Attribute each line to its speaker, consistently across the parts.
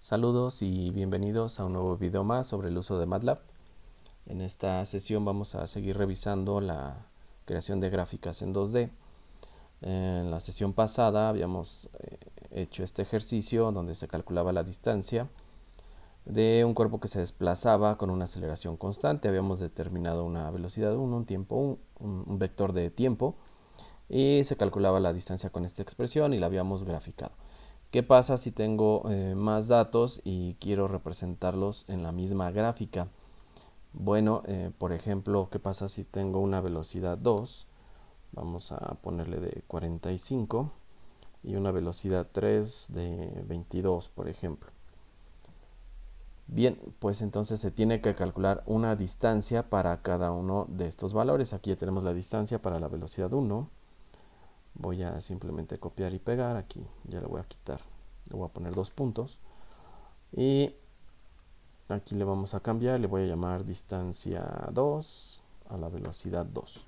Speaker 1: Saludos y bienvenidos a un nuevo video más sobre el uso de MATLAB. En esta sesión vamos a seguir revisando la creación de gráficas en 2D. En la sesión pasada habíamos hecho este ejercicio donde se calculaba la distancia de un cuerpo que se desplazaba con una aceleración constante. Habíamos determinado una velocidad 1, un tiempo un vector de tiempo, y se calculaba la distancia con esta expresión y la habíamos graficado. ¿Qué pasa si tengo más datos y quiero representarlos en la misma gráfica? Bueno, por ejemplo, ¿qué pasa si tengo una velocidad 2? Vamos a ponerle de 45 y una velocidad 3 de 22, por ejemplo. Bien, pues entonces se tiene que calcular una distancia para cada uno de estos valores. Aquí ya tenemos la distancia para la velocidad 1. Voy a simplemente copiar y pegar. Aquí ya le voy a quitar, le voy a poner 2 puntos. Y aquí le vamos a cambiar, le voy a llamar distancia 2 a la velocidad 2.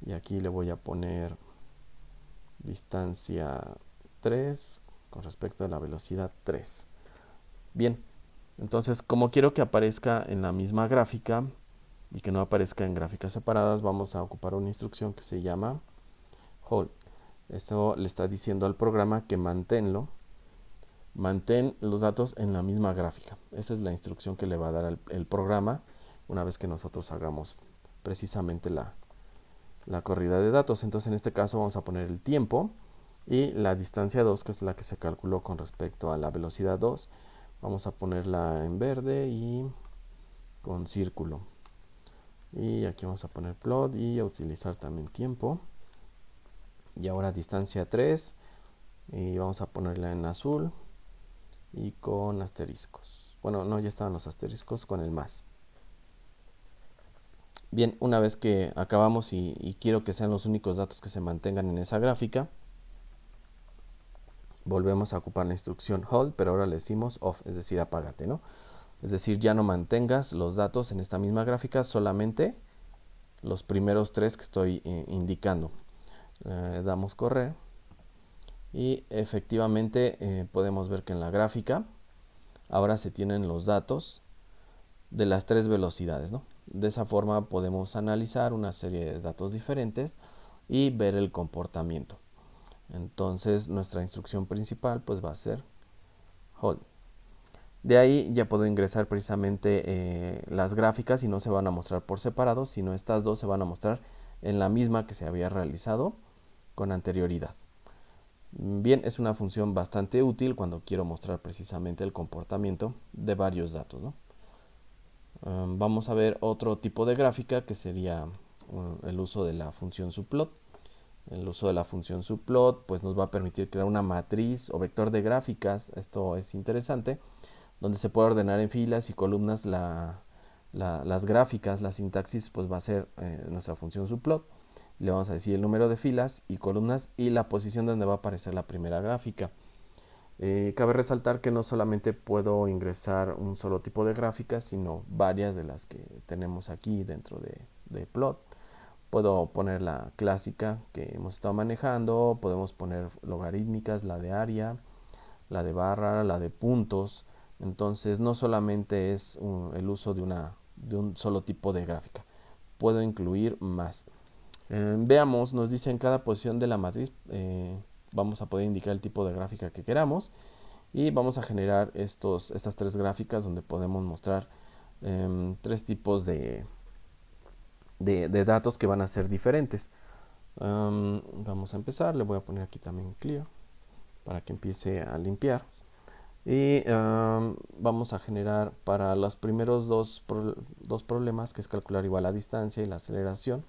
Speaker 1: Y aquí le voy a poner distancia 3 con respecto a la velocidad 3. Bien, entonces como quiero que aparezca en la misma gráfica y que no aparezca en gráficas separadas, vamos a ocupar una instrucción que se llama hold. Esto le está diciendo al programa que mantén los datos en la misma gráfica. Esa es la instrucción que le va a dar el programa una vez que nosotros hagamos precisamente la corrida de datos. Entonces en este caso vamos a poner el tiempo y la distancia 2, que es la que se calculó con respecto a la velocidad 2. Vamos a ponerla en verde y con círculo. Y aquí vamos a poner plot y a utilizar también tiempo. Y ahora distancia 3 y vamos a ponerla en azul y con asteriscos. Bueno, no, ya estaban los asteriscos con el más. Bien, una vez que acabamos y quiero que sean los únicos datos que se mantengan en esa gráfica, volvemos a ocupar la instrucción hold, pero ahora le decimos off, es decir, apágate, ¿no? Es decir, ya no mantengas los datos en esta misma gráfica, solamente los primeros 3 que estoy indicando. Damos correr y efectivamente podemos ver que en la gráfica ahora se tienen los datos de las 3 velocidades, ¿no? De esa forma podemos analizar una serie de datos diferentes y ver el comportamiento. Entonces nuestra instrucción principal pues va a ser hold. De ahí ya puedo ingresar precisamente las gráficas y no se van a mostrar por separado, sino estas dos se van a mostrar en la misma que se había realizado con anterioridad. Bien, es una función bastante útil cuando quiero mostrar precisamente el comportamiento de varios datos, ¿no? Vamos a ver otro tipo de gráfica que sería el uso de la función subplot. El uso de la función subplot pues nos va a permitir crear una matriz o vector de gráficas. Esto es interesante, donde se puede ordenar en filas y columnas las gráficas. La sintaxis pues va a ser nuestra función subplot. Le vamos a decir el número de filas y columnas y la posición donde va a aparecer la primera gráfica. Cabe resaltar que no solamente puedo ingresar un solo tipo de gráfica, sino varias de las que tenemos aquí dentro de plot. Puedo poner la clásica que hemos estado manejando, podemos poner logarítmicas, la de área, la de barra, la de puntos. Entonces no solamente es el uso de un solo tipo de gráfica, puedo incluir más. Veamos, nos dice en cada posición de la matriz vamos a poder indicar el tipo de gráfica que queramos y vamos a generar estas 3 gráficas donde podemos mostrar 3 tipos de datos que van a ser diferentes. Vamos a empezar, le voy a poner aquí también clear para que empiece a limpiar. Y vamos a generar para los primeros dos problemas, que es calcular igual la distancia y la aceleración,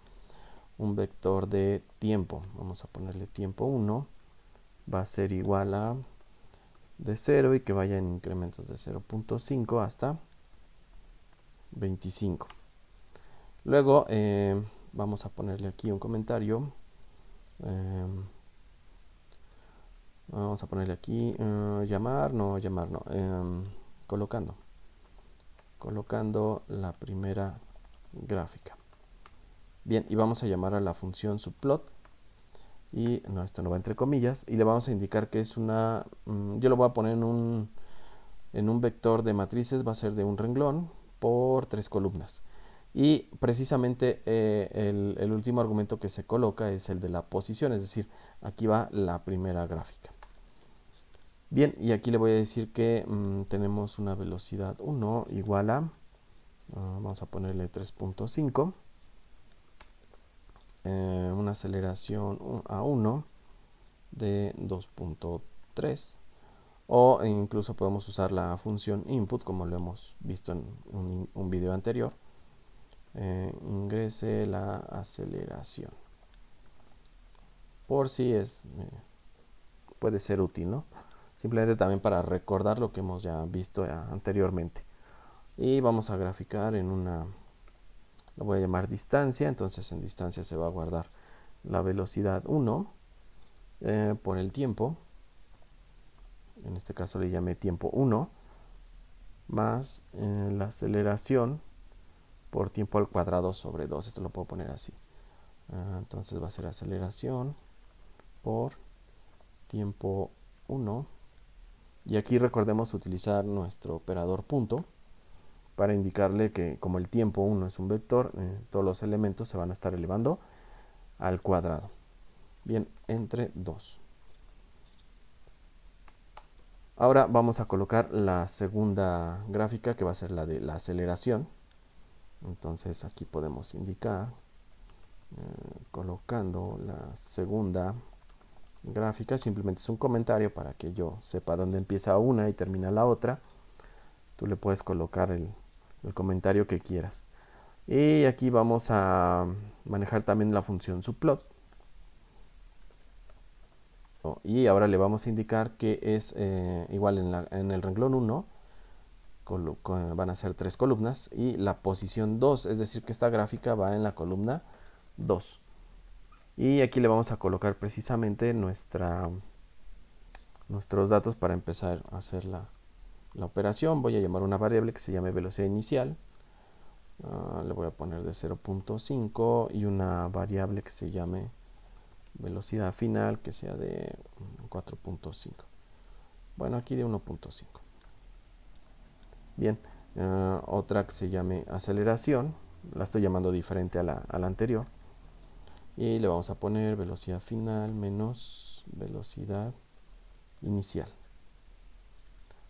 Speaker 1: un vector de tiempo. Vamos a ponerle tiempo 1, va a ser igual a de 0 y que vaya en incrementos de 0.5 hasta 25. Luego vamos a ponerle aquí un comentario. Vamos a ponerle aquí llamar no, colocando la primera gráfica. Bien, y vamos a llamar a la función subplot. Y no, esto no va entre comillas. Y le vamos a indicar que es una... yo lo voy a poner en en un vector de matrices va a ser de un renglón por 3 columnas. Y precisamente el último argumento que se coloca es el de la posición, es decir, aquí va la primera gráfica. Bien, y aquí le voy a decir que tenemos una velocidad 1 igual a, vamos a ponerle 3.5, una aceleración a 1 de 2.3, o incluso podemos usar la función input como lo hemos visto en un video anterior. Ingrese la aceleración, por si puede ser útil, ¿no? Simplemente también para recordar lo que hemos ya visto anteriormente. Y vamos a graficar en una, lo voy a llamar distancia, entonces en distancia se va a guardar la velocidad 1 por el tiempo, en este caso le llamé tiempo 1, más la aceleración por tiempo al cuadrado sobre 2, esto lo puedo poner así. Entonces va a ser aceleración por tiempo 1, y aquí recordemos utilizar nuestro operador punto para indicarle que como el tiempo 1 es un vector, todos los elementos se van a estar elevando al cuadrado. Bien, entre 2. Ahora vamos a colocar la segunda gráfica, que va a ser la de la aceleración. Entonces aquí podemos indicar, colocando la segunda gráfica, simplemente es un comentario para que yo sepa dónde empieza una y termina la otra. Tú le puedes colocar el comentario que quieras. Y aquí vamos a manejar también la función subplot. Y ahora le vamos a indicar que es igual en el renglón 1 van a ser 3 columnas y la posición 2, es decir que esta gráfica va en la columna 2. Y aquí le vamos a colocar precisamente nuestros datos para empezar a hacer la operación. Voy a llamar una variable que se llame velocidad inicial. Le voy a poner de 0.5 y una variable que se llame velocidad final, que sea de 4.5. Bueno, aquí de 1.5. Bien, otra que se llame aceleración, la estoy llamando diferente a la anterior. Y le vamos a poner velocidad final menos velocidad inicial.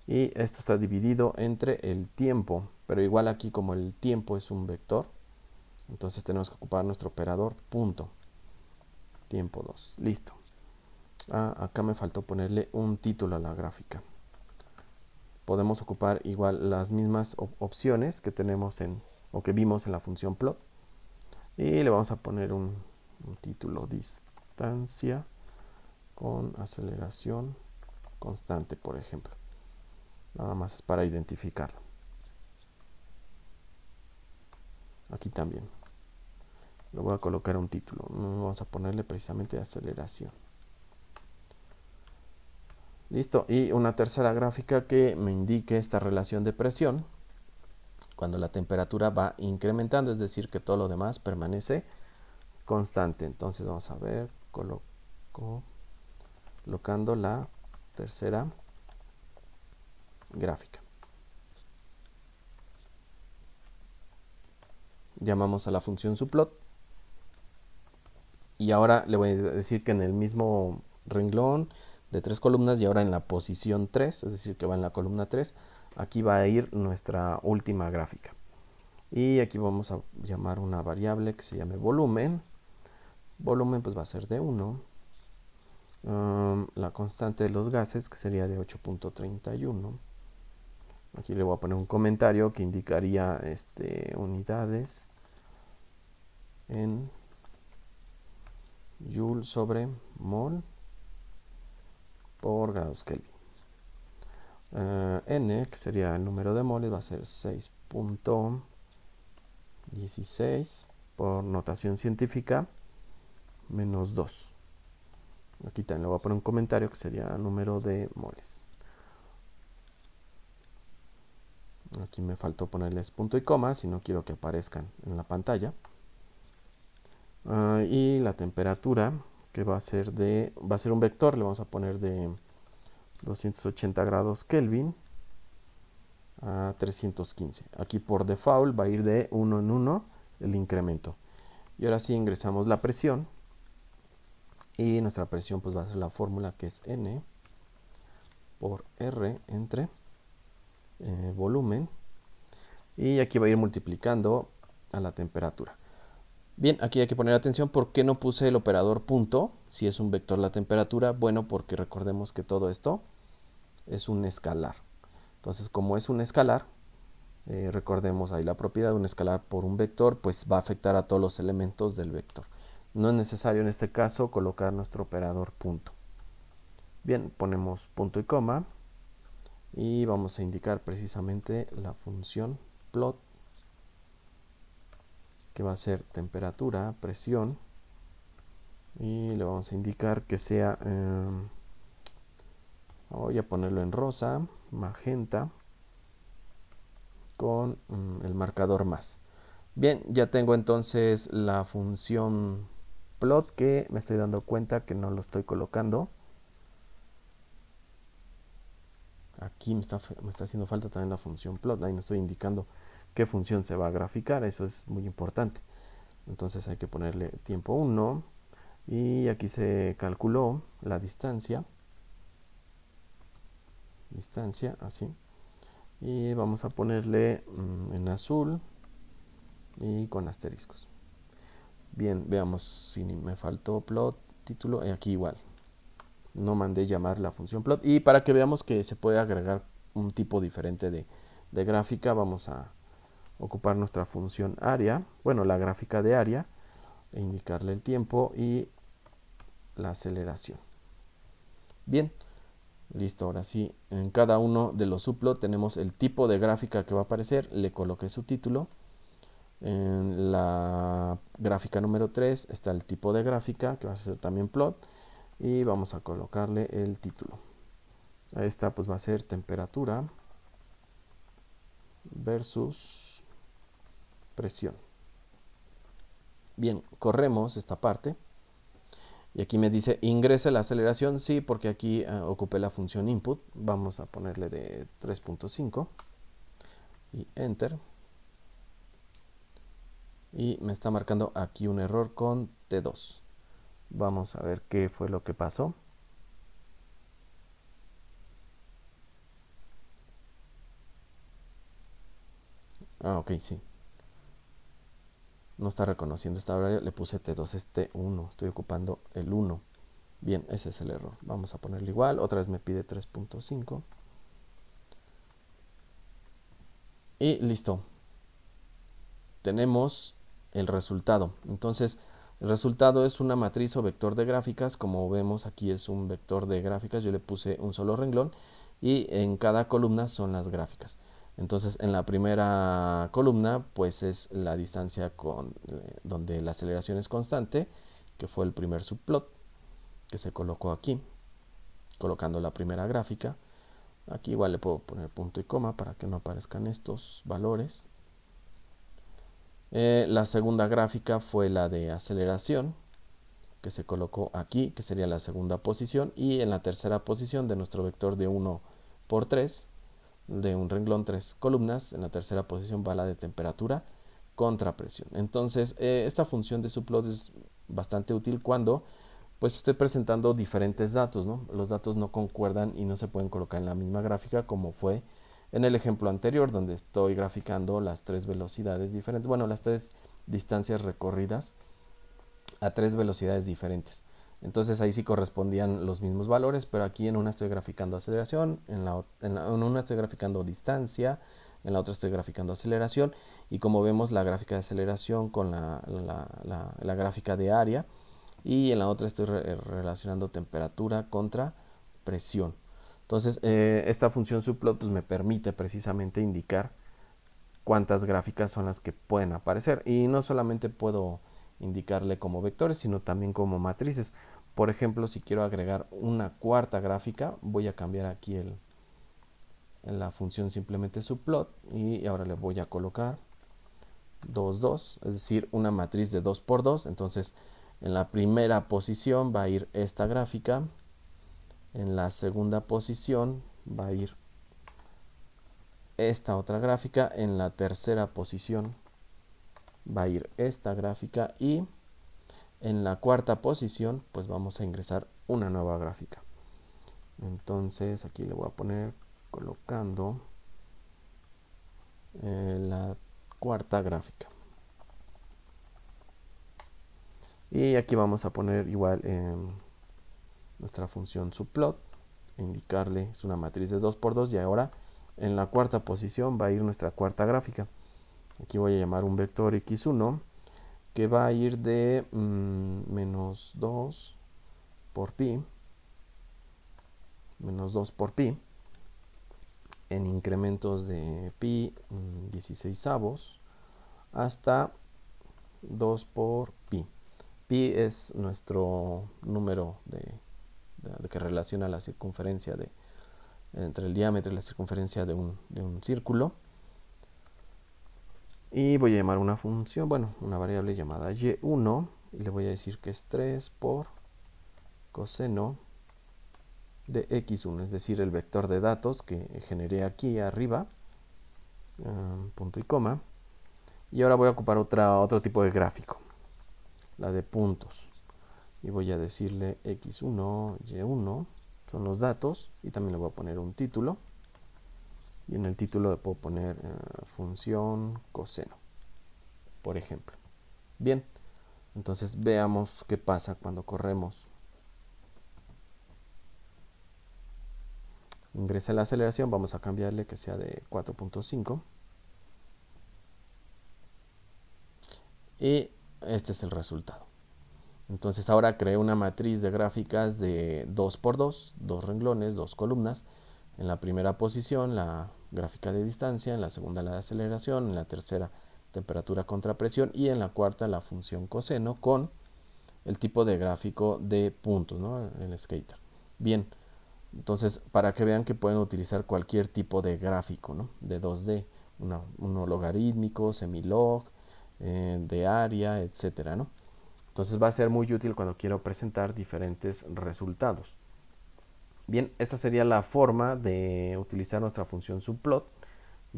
Speaker 1: Y esto está dividido entre el tiempo, pero igual aquí como el tiempo es un vector, entonces tenemos que ocupar nuestro operador punto. Tiempo 2, listo. Acá me faltó ponerle un título a la gráfica. Podemos ocupar igual las mismas opciones que tenemos o que vimos en la función plot. Y le vamos a poner un título, distancia con aceleración constante, por ejemplo. Nada más es para identificarlo. Aquí también le voy a colocar un título. Vamos a ponerle precisamente aceleración. Listo. Y una tercera gráfica que me indique esta relación de presión cuando la temperatura va incrementando, es decir que todo lo demás permanece constante. Entonces vamos a ver, colocando la tercera gráfica. Llamamos a la función subplot. Y ahora le voy a decir que en el mismo renglón de 3 columnas y ahora en la posición 3, es decir que va en la columna 3, aquí va a ir nuestra última gráfica. Y aquí vamos a llamar una variable que se llame volumen. Volumen pues va a ser de 1. La constante de los gases que sería de 8.31. Aquí le voy a poner un comentario que indicaría unidades en Joule sobre mol por grados Kelvin. N, que sería el número de moles, va a ser 6.16 por notación científica menos 2. Aquí también le voy a poner un comentario que sería número de moles. Aquí me faltó ponerles punto y coma si no quiero que aparezcan en la pantalla. Y la temperatura, que va a ser un vector, le vamos a poner de 280 grados Kelvin a 315. Aquí por default va a ir de 1 en 1 el incremento. Y ahora sí ingresamos la presión. Y nuestra presión pues va a ser la fórmula que es N por R entre volumen. Y aquí va a ir multiplicando a la temperatura. Bien, aquí hay que poner atención por qué no puse el operador punto, si es un vector la temperatura. Bueno, porque recordemos que todo esto es un escalar. Entonces, como es un escalar, recordemos ahí la propiedad de un escalar por un vector, pues va a afectar a todos los elementos del vector. No es necesario en este caso colocar nuestro operador punto. Bien, ponemos punto y coma y vamos a indicar precisamente la función plot, que va a ser temperatura, presión, y le vamos a indicar que sea, voy a ponerlo en rosa, magenta, con el marcador más. Bien, ya tengo entonces la función plot, que me estoy dando cuenta que no lo estoy colocando. Aquí me está haciendo falta también la función plot, ahí no estoy indicando qué función se va a graficar, eso es muy importante. Entonces hay que ponerle tiempo 1 y aquí se calculó la distancia, así, y vamos a ponerle en azul y con asteriscos. Bien, veamos si me faltó plot, título, y aquí igual no mandé llamar la función plot. Y para que veamos que se puede agregar un tipo diferente de gráfica, vamos a ocupar nuestra función área, bueno, la gráfica de área, e indicarle el tiempo y la aceleración. Bien, listo, ahora sí, en cada uno de los subplots tenemos el tipo de gráfica que va a aparecer, le coloqué su título. En la gráfica número 3 está el tipo de gráfica, que va a ser también plot, y vamos a colocarle el título. A esta pues va a ser temperatura versus presión. Bien, corremos esta parte. Y aquí me dice ingrese la aceleración, sí, porque aquí ocupé la función input. Vamos a ponerle de 3.5 y enter. Y me está marcando aquí un error con T2. Vamos a ver qué fue lo que pasó. Ok, sí. No está reconociendo esta horario, le puse T2, es T1, estoy ocupando el 1. Bien, ese es el error. Vamos a ponerle igual, otra vez me pide 3.5. Y listo. Tenemos el resultado. Entonces, el resultado es una matriz o vector de gráficas. Como vemos, aquí es un vector de gráficas. Yo le puse un solo renglón y en cada columna son las gráficas. Entonces, en la primera columna, pues es la distancia donde la aceleración es constante, que fue el primer subplot que se colocó aquí, colocando la primera gráfica. Aquí igual le puedo poner punto y coma para que no aparezcan estos valores. La segunda gráfica fue la de aceleración, que se colocó aquí, que sería la segunda posición, y en la tercera posición de nuestro vector de 1 por 3, de un renglón 3 columnas, en la tercera posición va la de temperatura contra presión. Entonces, esta función de subplot es bastante útil cuando pues estoy presentando diferentes datos, ¿no? Los datos no concuerdan y no se pueden colocar en la misma gráfica, como fue en el ejemplo anterior, donde estoy graficando las tres velocidades diferentes, bueno, las tres distancias recorridas a tres velocidades diferentes. Entonces ahí sí correspondían los mismos valores, pero aquí en una estoy graficando aceleración, en una estoy graficando distancia, en la otra estoy graficando aceleración, y como vemos la gráfica de aceleración con la gráfica de área, y en la otra estoy relacionando temperatura contra presión. Entonces esta función subplot pues me permite precisamente indicar cuántas gráficas son las que pueden aparecer, y no solamente puedo indicarle como vectores, sino también como matrices. Por ejemplo, si quiero agregar una cuarta gráfica, voy a cambiar aquí en la función simplemente subplot, y ahora le voy a colocar 2, 2, es decir, una matriz de 2 por 2. Entonces en la primera posición va a ir esta gráfica, en la segunda posición va a ir esta otra gráfica, en la tercera posición va a ir esta gráfica y en la cuarta posición pues vamos a ingresar una nueva gráfica. Entonces aquí le voy a poner colocando la cuarta gráfica. Y aquí vamos a poner igual nuestra función subplot, indicarle, es una matriz de 2×2 y ahora en la cuarta posición va a ir nuestra cuarta gráfica. Aquí voy a llamar un vector x1 que va a ir de menos 2 por pi, menos 2 por pi, en incrementos de pi 16avos hasta 2 por pi. Pi es nuestro número que relaciona la circunferencia entre el diámetro y la circunferencia de un círculo. Y voy a llamar una función, bueno, una variable llamada y1 y le voy a decir que es 3 por coseno de x1, es decir, el vector de datos que generé aquí arriba, punto y coma. Y ahora voy a ocupar otro tipo de gráfico, la de puntos. Y voy a decirle x1, y1, son los datos, y también le voy a poner un título. Y en el título le puedo poner función coseno, por ejemplo. Bien, entonces veamos qué pasa cuando corremos. Ingrese la aceleración, vamos a cambiarle que sea de 4.5. Y este es el resultado. Entonces ahora creé una matriz de gráficas de 2×2, dos renglones, dos columnas. En la primera posición la gráfica de distancia, en la segunda la de aceleración, en la tercera temperatura contra presión y en la cuarta la función coseno con el tipo de gráfico de puntos, ¿no? El skater. Bien, entonces para que vean que pueden utilizar cualquier tipo de gráfico, ¿no? De 2D, uno logarítmico, semilog, de área, etcétera, ¿no? Entonces va a ser muy útil cuando quiero presentar diferentes resultados. Bien, esta sería la forma de utilizar nuestra función subplot.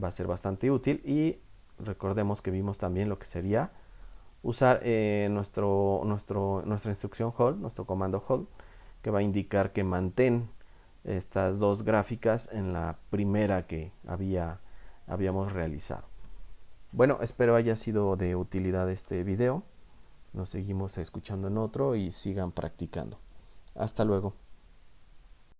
Speaker 1: Va a ser bastante útil y recordemos que vimos también lo que sería usar nuestra instrucción hold, nuestro comando hold, que va a indicar que mantén estas dos gráficas en la primera que habíamos realizado. Bueno, espero haya sido de utilidad este video. Nos seguimos escuchando en otro y sigan practicando. Hasta luego.